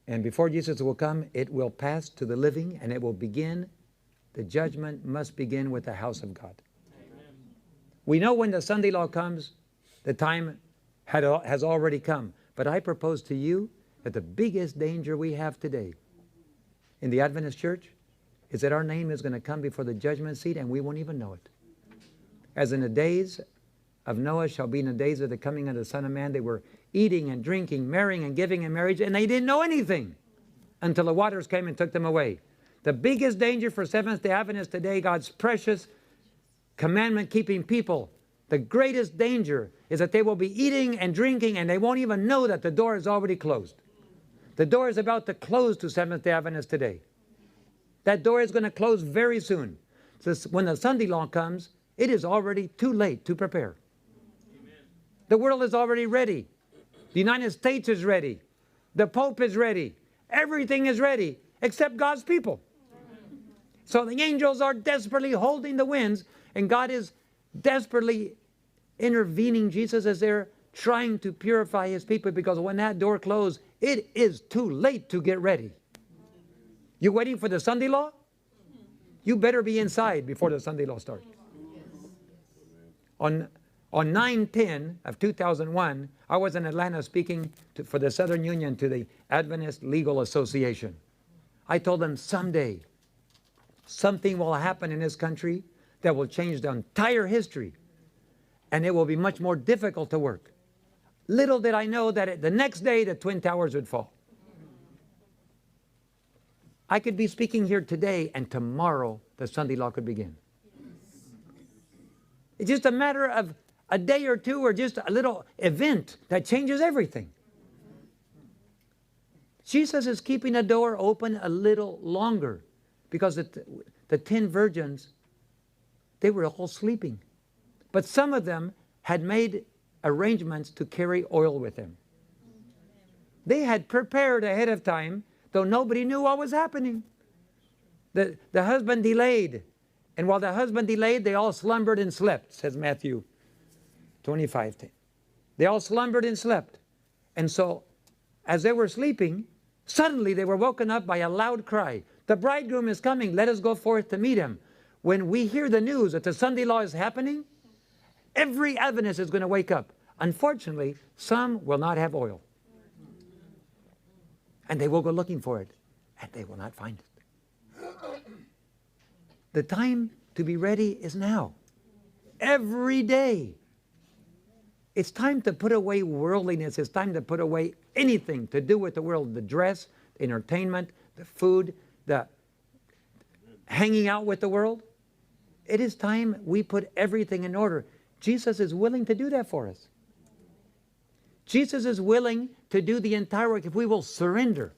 And before Jesus will come, it will pass to the living, and it will begin. The judgment must begin with the house of God. Amen. We know when the Sunday law comes, the time has already come. But I propose to you that the biggest danger we have today in the Adventist church is that our name is going to come before the judgment seat and we won't even know it. As in the days of Noah shall be in the days of the coming of the Son of Man. They were eating and drinking, marrying and giving in marriage, and they didn't know anything until the waters came and took them away. The biggest danger for Seventh-day Adventists today, God's precious commandment-keeping people, the greatest danger is that they will be eating and drinking and they won't even know that the door is already closed. The door is about to close to Seventh-day Adventists today. That door is going to close very soon. So when the Sunday law comes, it is already too late to prepare. Amen. The world is already ready. The United States is ready. The Pope is ready. Everything is ready except God's people. So the angels are desperately holding the winds, and God is desperately intervening. Jesus is there trying to purify His people, because when that door closes, it is too late to get ready. You waiting for the Sunday law? You better be inside before the Sunday law starts. On 9/10 of 2001, I was in Atlanta speaking for the Southern Union to the Adventist Legal Association. I told them someday something will happen in this country that will change the entire history, and it will be much more difficult to work. Little did I know that the next day the Twin Towers would fall. I could be speaking here today, and tomorrow the Sunday law could begin. It's just a matter of a day or two, or just a little event that changes everything. Jesus is keeping the door open a little longer because the 10 virgins, they were all sleeping. But some of them had made arrangements to carry oil with them. They had prepared ahead of time, though nobody knew what was happening. The husband delayed. And while the husband delayed, they all slumbered and slept, says Matthew 25:10. They all slumbered and slept. And so, as they were sleeping, suddenly they were woken up by a loud cry. The bridegroom is coming. Let us go forth to meet him. When we hear the news that the Sunday law is happening, every Adventist is going to wake up. Unfortunately, some will not have oil. And they will go looking for it, and they will not find it. The time to be ready is now. Every day. It's time to put away worldliness. It's time to put away anything to do with the world. The dress, the entertainment, the food, the hanging out with the world. It is time we put everything in order. Jesus is willing to do that for us. Jesus is willing to do the entire work if we will surrender.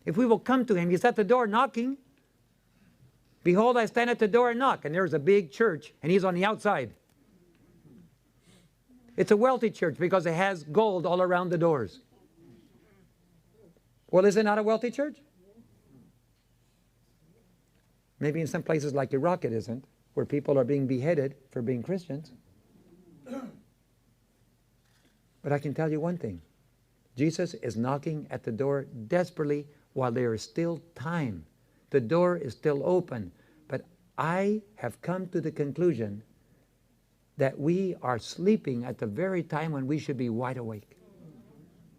If we will come to Him. He's at the door knocking. Behold, I stand at the door and knock. And there's a big church, and He's on the outside. It's a wealthy church because it has gold all around the doors. Well, is it not a wealthy church? Maybe in some places like Iraq it isn't, where people are being beheaded for being Christians. But I can tell you one thing. Jesus is knocking at the door desperately while there is still time. The door is still open. But I have come to the conclusion that we are sleeping at the very time when we should be wide awake.